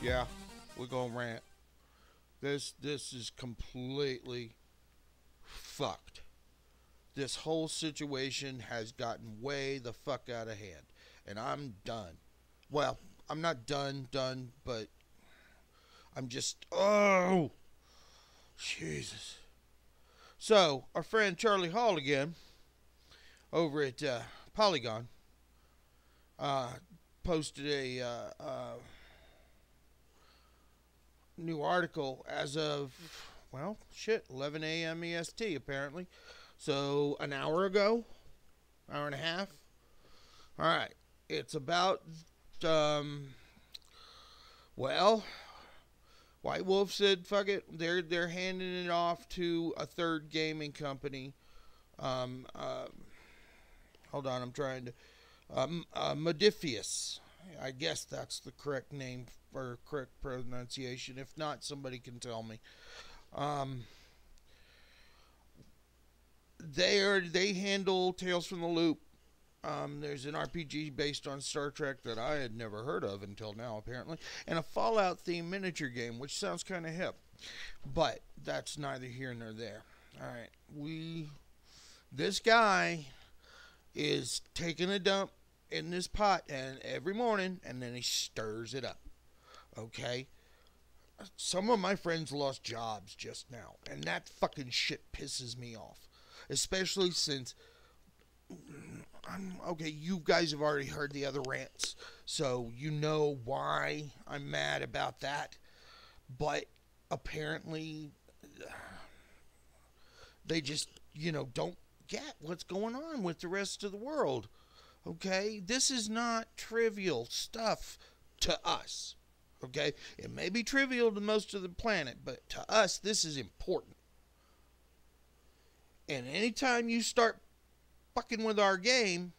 Yeah, we're gonna rant. This is completely fucked. This whole situation has gotten way the fuck out of hand, and I'm done. Well, I'm not done, but I'm just Jesus. So our friend Charlie Hall again over at Polygon uh, posted a new article as of, well, shit, 11 a.m. EST apparently. So an hour ago, hour and a half. All right, it's about, um, well, White Wolf said, "Fuck it, they're handing it off to a third gaming company." Um, uh, Hold on, I'm trying to. Modiphius. I guess that's the correct name or correct pronunciation. If not, somebody can tell me. Um, they handle Tales from the Loop. There's an RPG based on Star Trek that I had never heard of until now, apparently, and a Fallout themed miniature game, which sounds kind of hip. But that's neither here nor there. All right, this guy is taking a dump in this pot and every morning, and then he stirs it up. Okay, some of my friends lost jobs just now, and that fucking shit pisses me off, especially since okay, you guys have already heard the other rants, so you know why I'm mad about that. But apparently, they just, don't get what's going on with the rest of the world. Okay? This is not trivial stuff to us. Okay? It may be trivial to most of the planet, but to us, this is important. And anytime you start fucking with our game,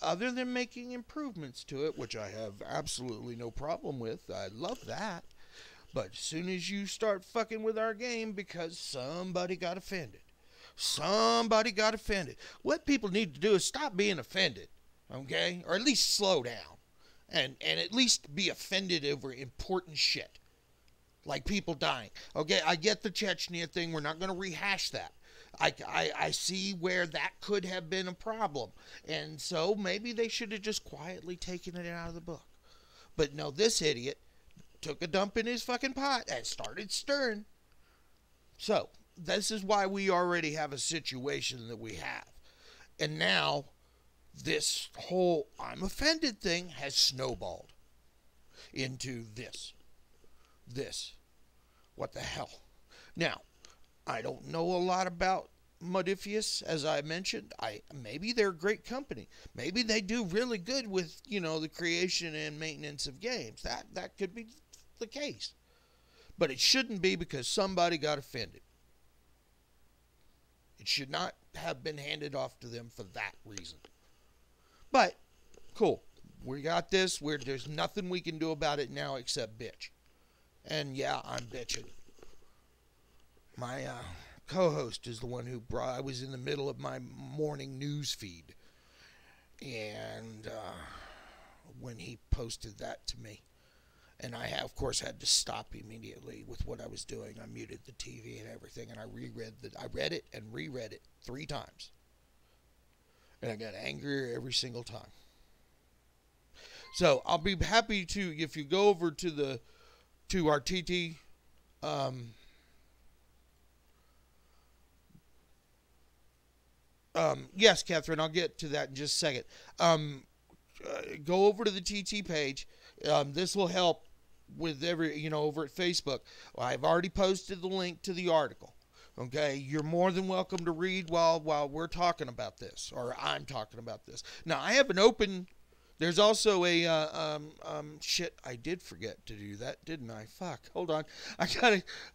other than making improvements to it, which I have absolutely no problem with, I love that. But as soon as you start fucking with our game because somebody got offended, what people need to do is stop being offended, okay? Or at least slow down. And at least be offended over important shit. Like people dying. Okay, I get the Chechnya thing. We're not going to rehash that. I see where that could have been a problem. And so maybe they should have just quietly taken it out of the book. But no, this idiot took a dump in his fucking pot and started stirring. So, this is why we already have a situation that we have. And now, this whole I'm offended thing has snowballed into this. What the hell? Now, I don't know a lot about Modiphius, as I mentioned. Maybe they're a great company. Maybe they do really good with, the creation and maintenance of games. That could be the case. But it shouldn't be because somebody got offended. It should not have been handed off to them for that reason. But, cool. We got this. There's nothing we can do about it now except bitch. And yeah, I'm bitching. My co-host is the one who I was in the middle of my morning news feed. And when he posted that to me, and I, of course, had to stop immediately with what I was doing. I muted the TV and everything, and I read it and reread it 3 times. And I got angrier every single time. So I'll be happy to, if you go over to our TT, yes, Catherine, I'll get to that in just a second. Go over to the TT page. This will help with over at Facebook. I've already posted the link to the article. Okay, you're more than welcome to read while we're talking about this, or I'm talking about this. Now, I have an open. There's also a shit. I did forget to do that, didn't I? Fuck. Hold on. I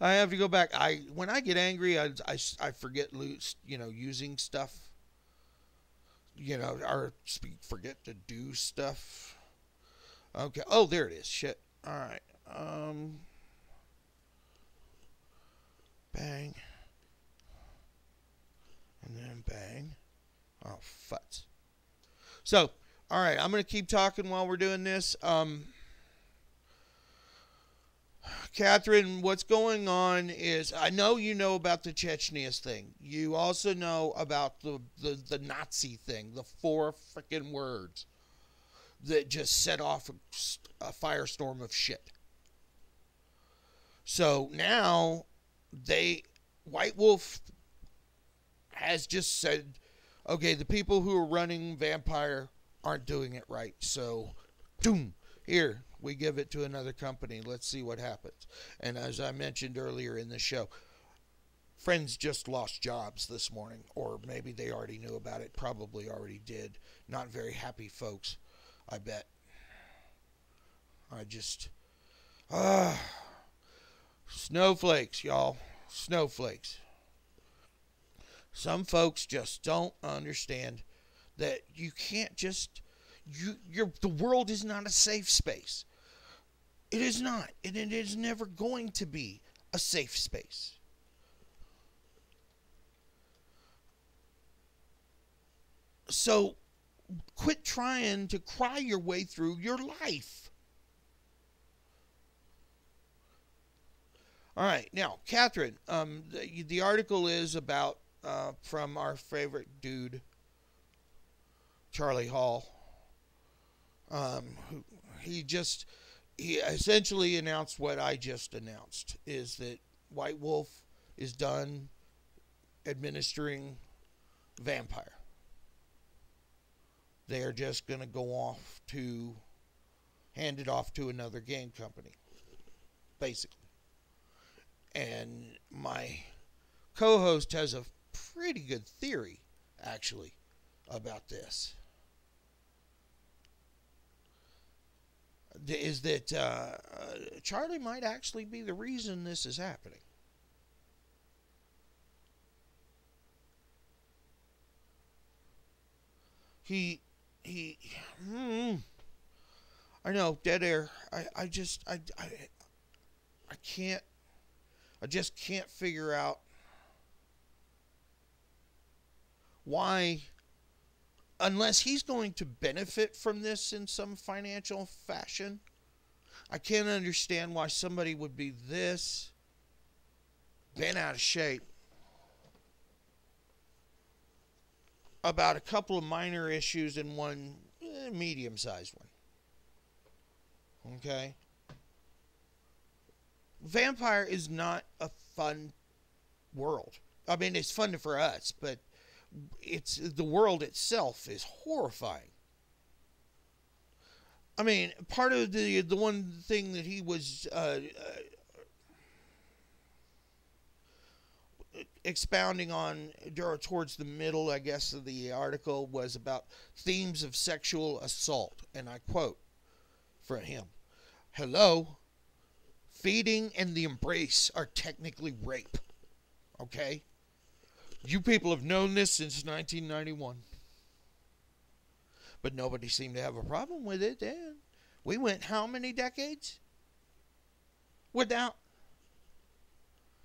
have to go back. When I get angry, I forget using stuff. Or forget to do stuff. Okay. Oh, there it is. Shit. All right. Bang. And then bang. Oh, futz. So, all right. I'm going to keep talking while we're doing this. Catherine, what's going on is, I know you know about the Chechnya thing. You also know about the Nazi thing, the 4 freaking words that just set off a firestorm of shit. So now White Wolf has just said, okay, the people who are running Vampire aren't doing it right. So, boom, here, we give it to another company. Let's see what happens. And as I mentioned earlier in the show, friends just lost jobs this morning, or maybe they already knew about it, probably already did. Not very happy folks, I bet. Snowflakes, y'all. Snowflakes. Some folks just don't understand that you can't just, the world is not a safe space. It is not, and it is never going to be a safe space. So quit trying to cry your way through your life. All right, now, Catherine, the article is about, from our favorite dude, Charlie Hall. He essentially announced what I just announced, is that White Wolf is done administering Vampire. They are just going to go off to hand it off to another game company, basically. And my co-host has a pretty good theory, actually, about this. Is that Charlie might actually be the reason this is happening. I know, dead air. I just can't figure out why, unless he's going to benefit from this in some financial fashion. I can't understand why somebody would be this bent out of shape about a couple of minor issues and one medium-sized one. Okay? Vampire is not a fun world. I mean, it's fun for us, but the world itself is horrifying. I mean, part of the one thing that he was expounding on towards the middle, I guess, of the article was about themes of sexual assault. And I quote from him, "Hello, feeding and the embrace are technically rape. Okay? You people have known this since 1991. But nobody seemed to have a problem with it then. We went how many decades without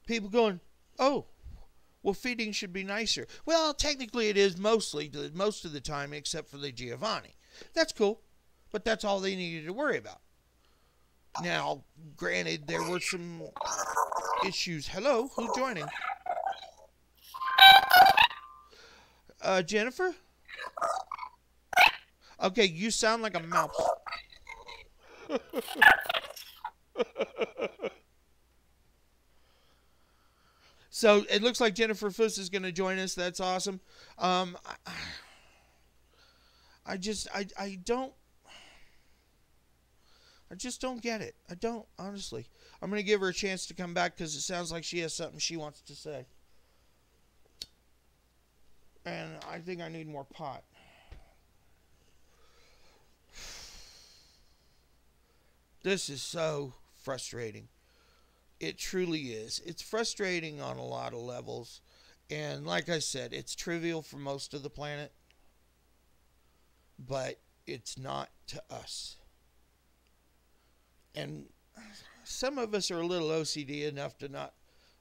people going, oh, well, feeding should be nicer. Well, technically it is most of the time, except for the Giovanni. That's cool, but that's all they needed to worry about. Now, granted, there were some issues. Hello, who's joining? Jennifer? Okay, you sound like a mouse. So it looks like Jennifer Fuss is going to join us. That's awesome. I just don't get it. I don't, honestly. I'm going to give her a chance to come back because it sounds like she has something she wants to say. And I think I need more pot. This is so frustrating. It truly is. It's frustrating on a lot of levels. And like I said, it's trivial for most of the planet. But it's not to us. And some of us are a little OCD enough to not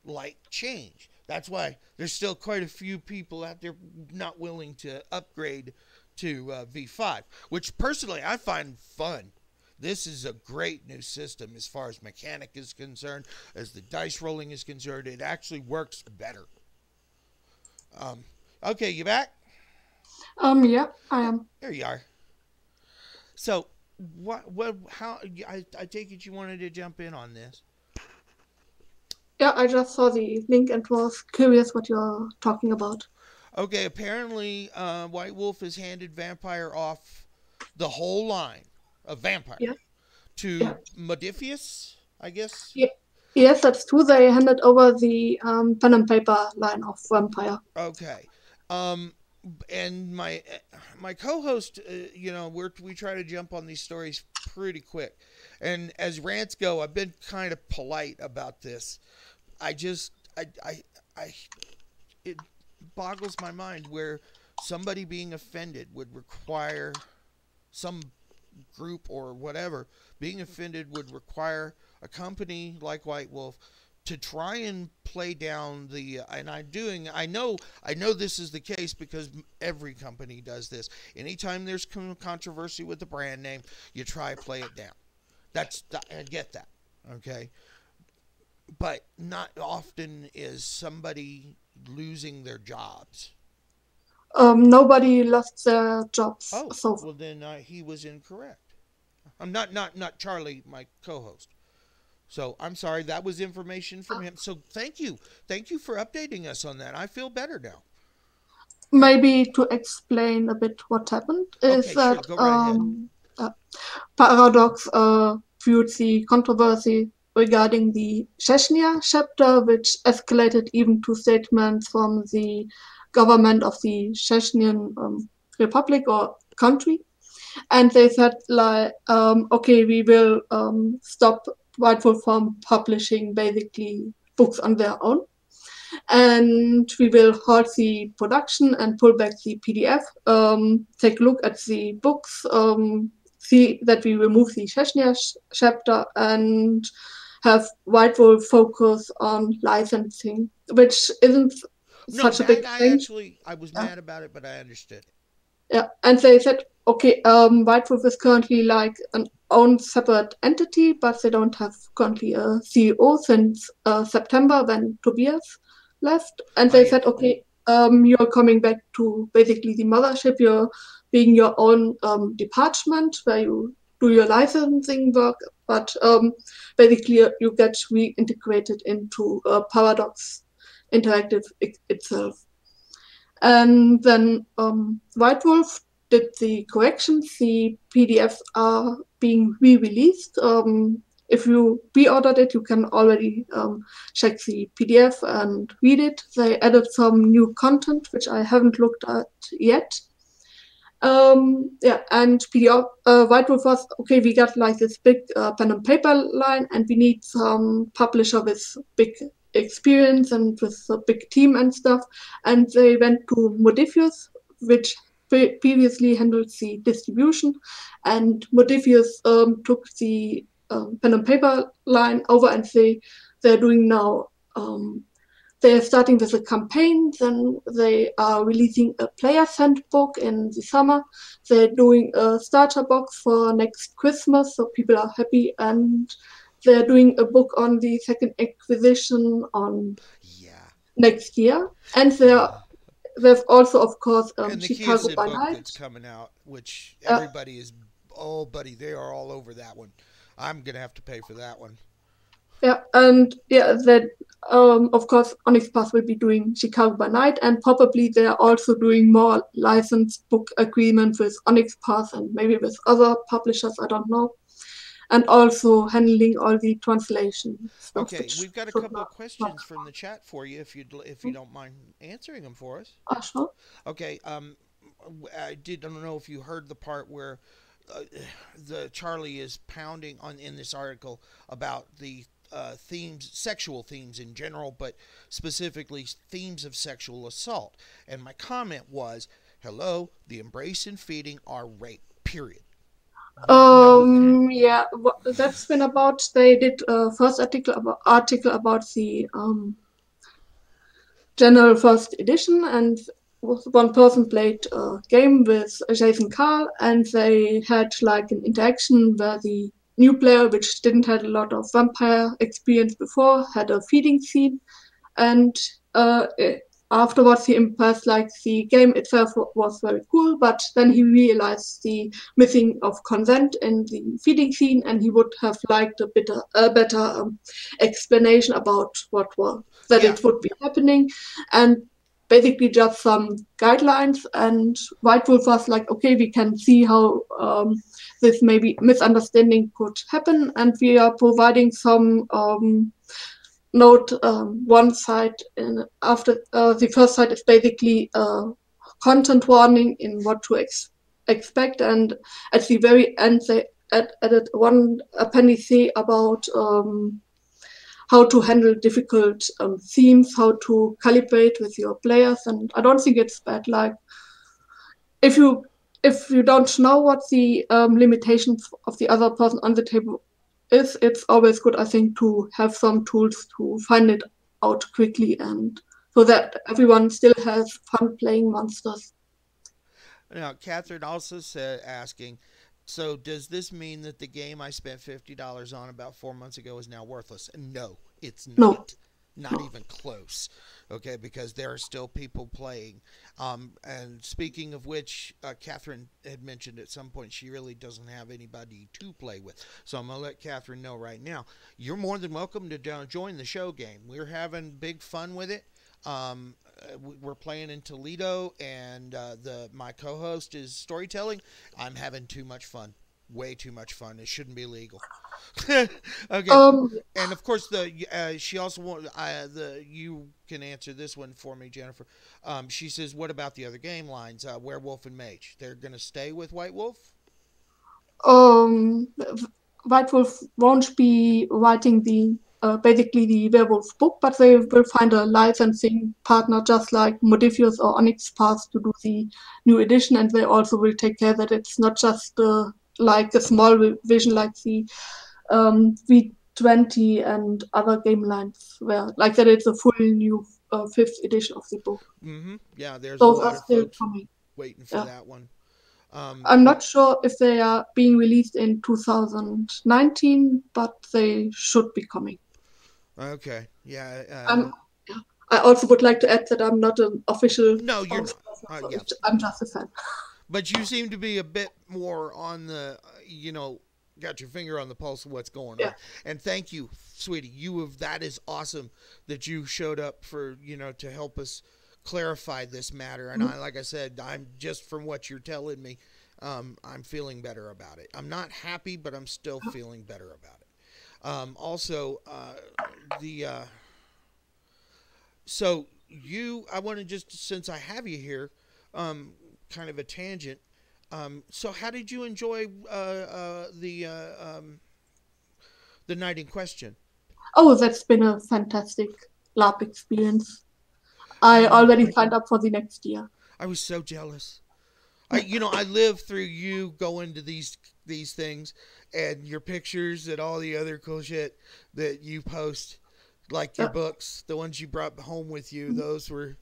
like change. That's why there's still quite a few people out there not willing to upgrade to V5, which personally I find fun. This is a great new system as far as mechanic is concerned, as the dice rolling is concerned. It actually works better. Okay, you back? Yeah, I am. There you are. So, how? I take it you wanted to jump in on this. Yeah, I just saw the link and was curious what you're talking about. Okay, apparently, White Wolf has handed Vampire off the whole line of Vampire Yeah, yeah, to Modiphius, I guess. yeah. Yes, that's true. They handed over the pen and paper line of Vampire. Okay. Um, and my co-host, we try to jump on these stories pretty quick, and as rants go, I've been kind of polite about this. I just, I it boggles my mind where somebody being offended would require some group or whatever being offended would require a company like White Wolf to try and play down the and I know this is the case because every company does this. Anytime there's controversy with the brand name, you try to play it down. I get that. Okay? But not often is somebody losing their jobs. Nobody lost their jobs. Oh, So well then he was incorrect. I'm not Charlie, my co-host. So I'm sorry, that was information from him. So thank you for updating us on that. I feel better now. I, maybe to explain a bit what happened is okay, sure, that go right ahead. uh, Paradox viewed the controversy regarding the Chechnya chapter, which escalated even to statements from the government of the Chechen Republic or country. And they said, like, okay, we will stop White Wolf from publishing basically books on their own. And we will halt the production and pull back the PDF, take a look at the books, see that we remove the Chechnya chapter, and have White Wolf focus on licensing, which isn't No, such a big that thing. I was Yeah, mad about it, but I understood it. yeah. And they said, okay, White Wolf is currently like an own separate entity, but they don't have currently a CEO since September when Tobias left. And Oh they yeah. said, okay, you're coming back to basically the mothership. You're being your own department where you do your licensing work, but basically you get reintegrated into Paradox Interactive itself. And then White Wolf did the corrections. The PDFs are being re-released. If you pre-ordered it, you can already check the PDF and read it. They added some new content, which I haven't looked at yet. Yeah, and PDF, White Wolf was okay. We got like this big pen and paper line, and we need some publisher with big experience and with a big team and stuff. And they went to Modiphius, which previously handled the distribution, and Modiphius took the pen and paper line over, and they're doing now. They are starting with a campaign, then they are releasing a player handbook in the summer. They're doing a starter box for next Christmas, so people are happy, and they're doing a book on the second acquisition on Yeah. next year. And Yeah. there's also, of course, And the Chicago Kiasid by book Night. that's coming out, which Uh, everybody is, oh, buddy, they are all over that one. I'm gonna have to pay for that one. yeah, and yeah, that of course Onyx Path will be doing Chicago by Night, and probably they are also doing more licensed book agreement with Onyx Path and maybe with other publishers. I don't know, and also handling all the translation stuff, Okay, which we've got a should couple of not questions from the chat for you, if you don't mind answering them for us. sure. Okay, I don't know if you heard the part where uh, the Charlie is pounding on in this article about the themes, sexual themes in general, but specifically themes of sexual assault. And my comment was, "Hello, the embrace and feeding are rape. Period. We know that." Yeah, that's been about. They did a first article about the general first edition, and one person played a game with Jason Carl, and they had like an interaction where the new player, which didn't have a lot of vampire experience before, had a feeding scene, and afterwards he impressed like the game itself was very cool, but then he realized the missing of consent in the feeding scene, and he would have liked a better explanation about that Yeah. it would be happening, and basically just some guidelines. And White Wolf was like, okay, we can see how this maybe misunderstanding could happen, and we are providing some note one side after the first side is basically content warning in what to expect, and at the very end they added one appendice about how to handle difficult themes, how to calibrate with your players. And I don't think it's bad. Like if you don't know what the limitations of the other person on the table is, it's always good, I think, to have some tools to find it out quickly, and so that everyone still has fun playing monsters. Now, Catherine also said, asking, so does this mean that the game I spent $50 on about 4 months ago is now worthless? No, it's No, not. Not no. even close. Okay, because there are still people playing. And speaking of which, Catherine had mentioned at some point she really doesn't have anybody to play with. So I'm going to let Catherine know right now. You're more than welcome to join the show game. We're having big fun with it. We're playing in Toledo, and my co-host is storytelling. I'm having too much fun, way too much fun. It shouldn't be legal. Okay, Um, and of course she also want you can answer this one for me, Jennifer. She says, what about the other game lines, Werewolf and Mage? They're gonna stay with White Wolf? um, White Wolf won't be writing the basically the werewolf book, but they will find a licensing partner just like Modiphius or Onyx Pass to do the new edition, and they also will take care that it's not just like a small revision like the V20 and other game lines, where like that it's a full new fifth edition of the book. Mm-hmm. Yeah, there's a Those lot are of still folks coming. waiting for Yeah. that one. I'm not sure if they are being released in 2019, but they should be coming. Okay. Yeah. I'm, yeah. I also would like to add that I'm not an official No, you're not. spokesperson, so Yeah, I'm just a fan. but you seem to be a bit more on the, got your finger on the pulse of what's going Yeah. on. And thank you, sweetie. That is awesome that you showed up for, to help us clarify this matter. And Mhm. like I said, I'm just from what you're telling me, I'm feeling better about it. I'm not happy, but I'm still feeling better about it. Also, the so I want to just, since I have you here, kind of a tangent. So how did you enjoy the night in question? Oh, that's been a fantastic LARP experience. I I know. already signed up for the next year. I was so jealous. Yeah. I live through you going to these things, and your pictures and all the other cool shit that you post, like your Yeah. books, the ones you brought home with you. Those were,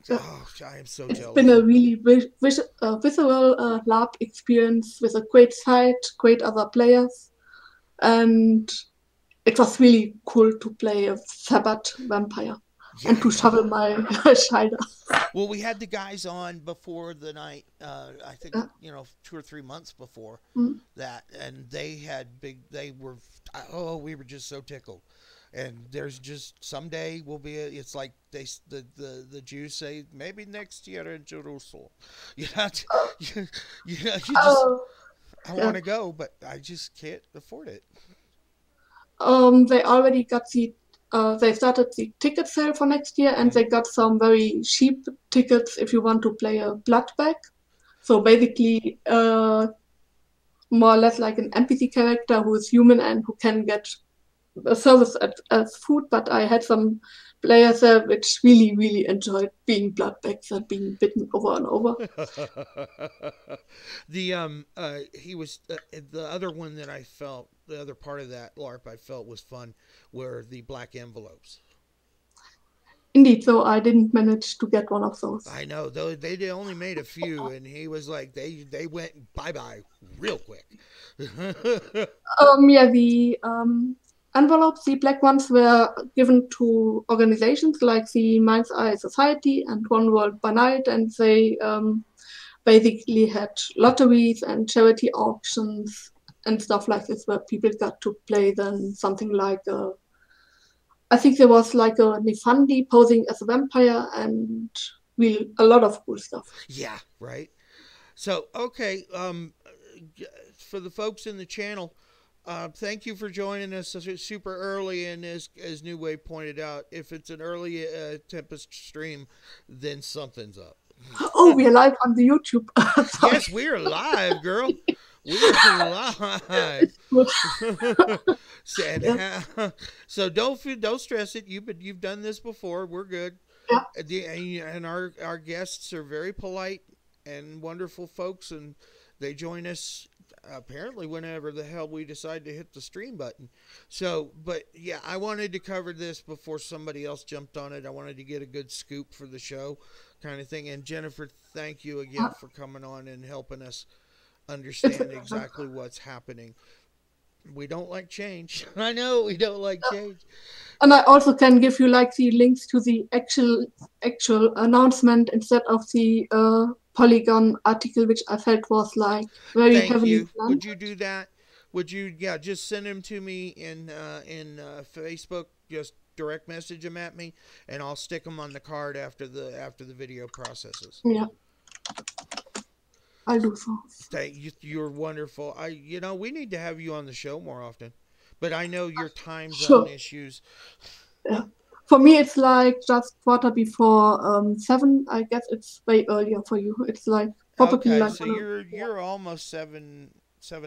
Yeah. oh, I am so It's been jealous. a really visual LARP experience with a great site, great other players, and it was really cool to play a Sabbath vampire Yeah, and I to know. shovel my Shider. Well, we had the guys on before the night. I think Yeah. 2 or 3 months before Mm. that, and they had big. They were. Oh, we were just so tickled. And there's just someday will be. It's like the Jews say, maybe next year in Jerusalem. You know, you just. Oh, I yeah. want to go, but I just can't afford it. They already got they started the ticket sale for next year, and Mm-hmm. they got some very cheap tickets if you want to play a blood bag. So basically, more or less like an NPC character who is human and who can get a service as food. But I had some players there which really, really enjoyed being blood bags and being bitten over and over. He was the other one that I felt, the other part of that LARP I felt was fun were the black envelopes. Indeed, so I didn't manage to get one of those. I know, though they only made a few, and he was like they went bye bye real quick. Yeah, the envelopes, the black ones, were given to organizations like the Mind's Eye Society and One World by Night, and they basically had lotteries and charity auctions and stuff like this, where people got to play then something like I think there was like a Nefandi posing as a vampire and really a lot of cool stuff. Yeah, right. So okay, for the folks in the channel, thank you for joining us super early. And as New Wave pointed out, if it's an early Tempest stream, then something's up. Oh, we're live on the YouTube. Yes, we're live, girl. We're live. Yeah. So don't stress it. You've done this before. We're good. Yeah. And our guests are very polite and wonderful folks, and they join us apparently whenever the hell we decide to hit the stream button. So, but yeah, I wanted to cover this before somebody else jumped on it. I wanted to get a good scoop for the show, kind of thing. And Jennifer, thank you again for coming on and helping us understand exactly what's happening. We don't like change. I know we don't like change. And I also can give you like the links to the actual announcement instead of the Polygon article, which I felt was like very Thank heavily you. planned. Would you do that? Would you? Yeah, just send them to me in Facebook. Just direct message them at me, and I'll stick them on the card after the video processes. Yeah, I'll do so. Thank you. You're wonderful. We need to have you on the show more often, but I know your time zone issues. Yeah. For me, it's like just quarter before 7. I guess it's way earlier for you. It's like probably okay. like So you're almost 7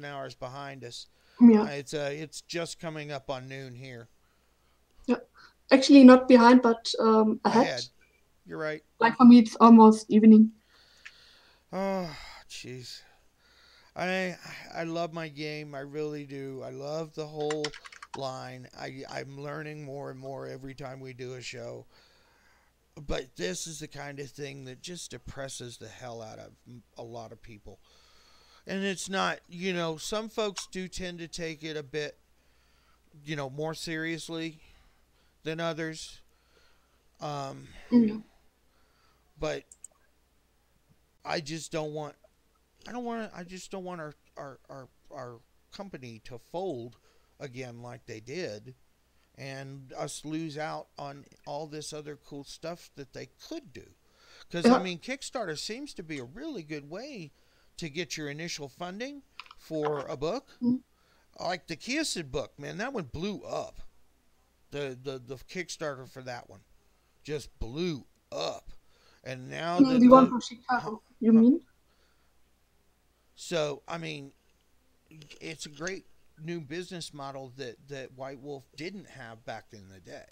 hours behind us. Yeah. It's just coming up on noon here. Yeah. Actually, not behind, but ahead. You're right. Like for me, it's almost evening. Oh, jeez. I love my game. I really do. I love the whole line. I'm learning more and more every time we do a show. But this is the kind of thing that just depresses the hell out of a lot of people. And it's not, some folks do tend to take it a bit, more seriously than others. But I just don't want our company to fold again like they did, and us lose out on all this other cool stuff that they could do. Because Kickstarter seems to be a really good way to get your initial funding for a book. Like the Cécile book, man, that one blew up. The Kickstarter for that one just blew up, and now the one from Chicago, you mean? So it's a great new business model that White Wolf didn't have back in the day.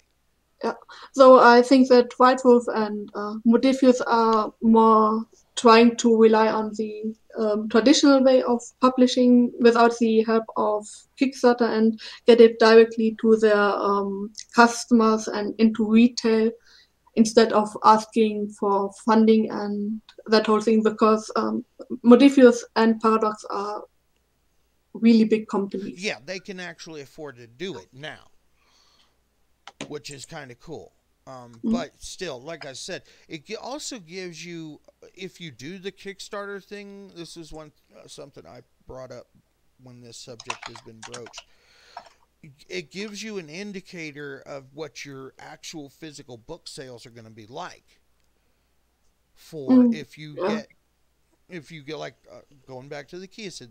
Yeah. So I think that White Wolf and Modiphius are more trying to rely on the traditional way of publishing without the help of Kickstarter and get it directly to their customers and into retail instead of asking for funding and that whole thing, because Modiphius and Paradox are really big companies. Yeah, they can actually afford to do it now, which is kind of cool. But still, like I said, it also gives you, if you do the Kickstarter thing, this is something I brought up when this subject has been broached. It gives you an indicator of what your actual physical book sales are going to be like. For if you get like going back to the Cécile,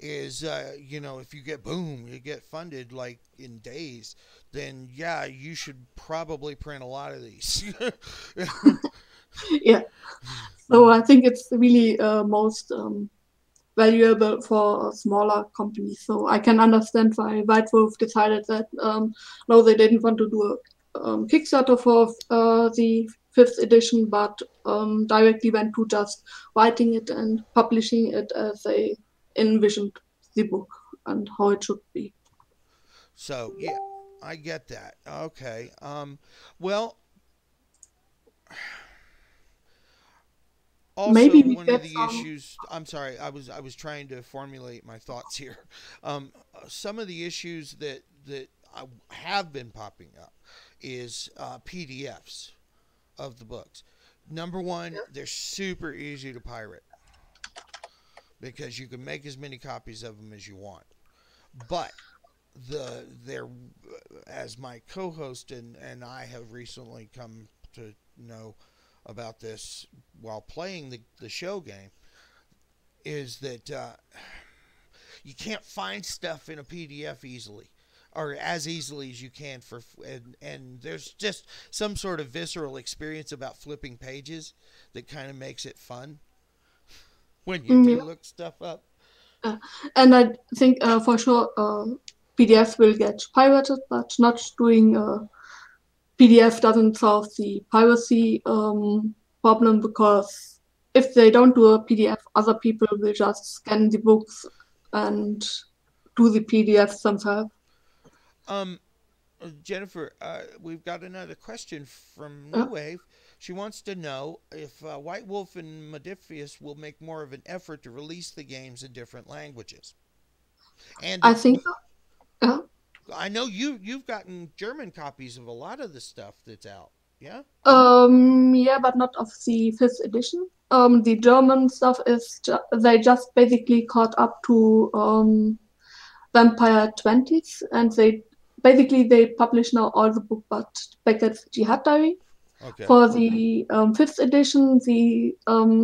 is if you get funded like in days, then yeah, you should probably print a lot of these. Yeah. So I think it's really most valuable for smaller companies. So I can understand why White Wolf decided that no, they didn't want to do a Kickstarter for the 5th edition, but directly went to just writing it and publishing it as they envisioned the book and how it should be. So yeah, I get that. Okay. Well, Also, Maybe we one of get the some. issues. I'm sorry. I was trying to formulate my thoughts here. Some of the issues that have been popping up is PDFs of the books. Number one, they're super easy to pirate because you can make as many copies of them as you want. But they're as my co-host and I have recently come to know about this while playing the show game is that you can't find stuff in a PDF easily or as easily as you can for and there's just some sort of visceral experience about flipping pages that kind of makes it fun when you do Yeah. look stuff up. Uh, and I think for sure PDF will get pirated, but not doing PDF doesn't solve the piracy problem because if they don't do a PDF, other people will just scan the books and do the PDFs themselves. um Jennifer, we've got another question from New Uh, Wave. She wants to know if White Wolf and Modiphius will make more of an effort to release the games in different languages. And I think uh, I know you've gotten German copies of a lot of the stuff that's out. Yeah. yeah, but not of the fifth edition. The German stuff is they just basically caught up to Vampire 20s, and they publish now all the book but Beckett's Jihad Diary. Okay. For the fifth edition, the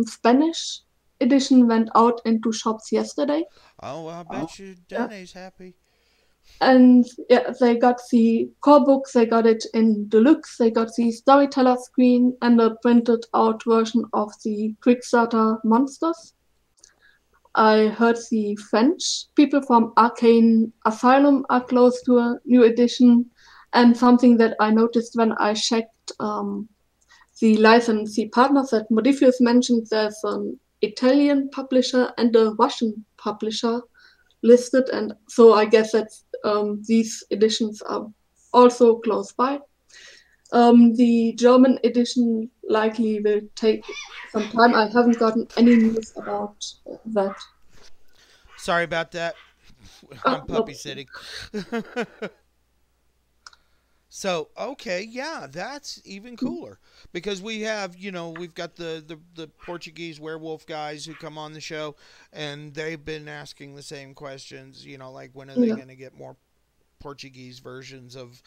Spanish edition went out into shops yesterday. Oh, well, I Uh, bet you yeah. Dane's happy. And yeah, they got the core book, they got it in deluxe, they got the storyteller screen and a printed out version of the Quickstarter monsters. I heard the French people from Arcane Asylum are close to a new edition, and something that I noticed when I checked the licensee partners that Modiphius mentioned, there's an Italian publisher and a Russian publisher listed, and so I guess that these editions are also close by. The German edition likely will take some time. I haven't gotten any news about that. Sorry about that. I'm No. puppy sitting. So okay, yeah, that's even cooler because we have, we've got the Portuguese werewolf guys who come on the show, and they've been asking the same questions. Like when are they Yeah, going to get more Portuguese versions of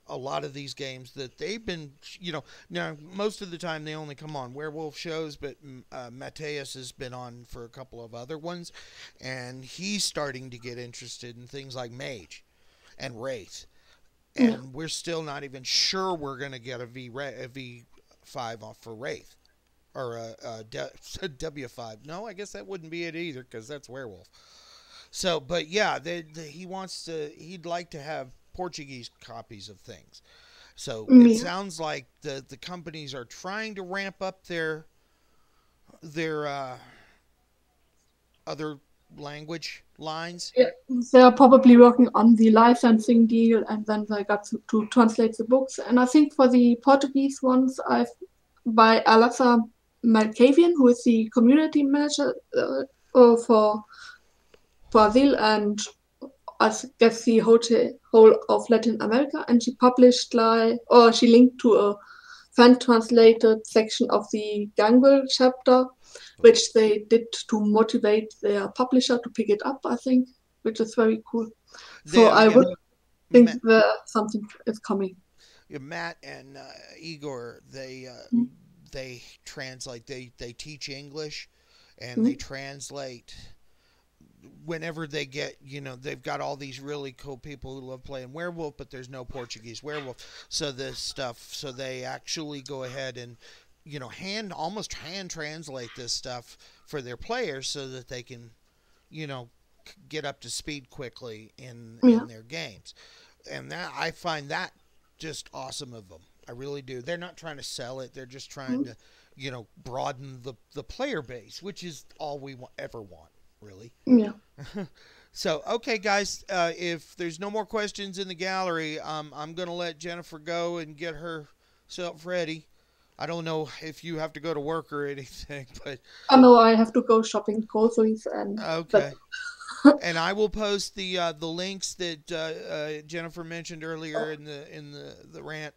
a lot of these games that they've been, now most of the time they only come on werewolf shows, but Mateus has been on for a couple of other ones, and he's starting to get interested in things like Mage and Wraith, yeah. and we're still not even sure we're going to get a V5 off for Wraith or W5. No, I guess that wouldn't be it either because that's werewolf. So, but yeah, he'd like to have Portuguese copies of things. So it Yeah. sounds like the companies are trying to ramp up their other language lines. Yeah, they are probably working on the licensing deal, and then they got to translate the books. And I think for the Portuguese ones, I've by Alexa Malkavian, who is the community manager for Brazil and I guess the whole of Latin America, and she published or she linked to a fan translated section of the Gangrel chapter, which they did to motivate their publisher to pick it up, I think, which is very cool. So I Yeah, would think Matt, that something is coming. yeah, Matt and Igor, Mm. they translate. They teach English, and they Mm. translate whenever they get, they've got all these really cool people who love playing werewolf, but there's no Portuguese werewolf. So they actually go ahead and, almost hand translate this stuff for their players so that they can, you know, get up to speed quickly Yeah. in their games. And that I find that just awesome of them. I really do. They're not trying to sell it. They're just trying Mm. to, broaden the player base, which is all we ever want, really. Yeah. So, okay, guys, if there's no more questions in the gallery, I'm going to let Jennifer go and get herself ready. I don't know if you have to go to work or anything, but Oh no, I have to go shopping groceries and that's okay. And I will post the links that Jennifer mentioned earlier in the rant.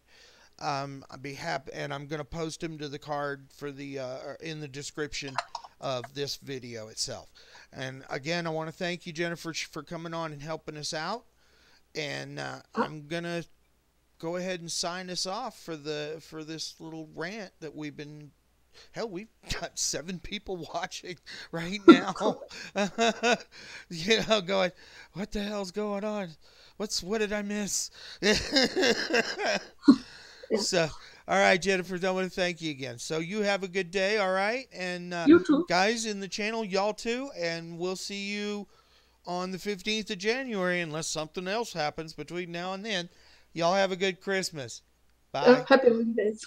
I'd be happy, and I'm gonna post them to the card for the in the description of this video itself. And again, I want to thank you, Jennifer, for coming on and helping us out. And I'm gonna go ahead and sign us off for this little rant that we've been. Hell, we've got 7 people watching right now. Going, what the hell's going on? What did I miss? yeah. So, all right, Jennifer, I want to thank you again. So you have a good day, all right? And You too. guys in the channel, y'all too. And we'll see you on the 15th of January, unless something else happens between now and then. Y'all have a good Christmas. Bye. Happy holidays.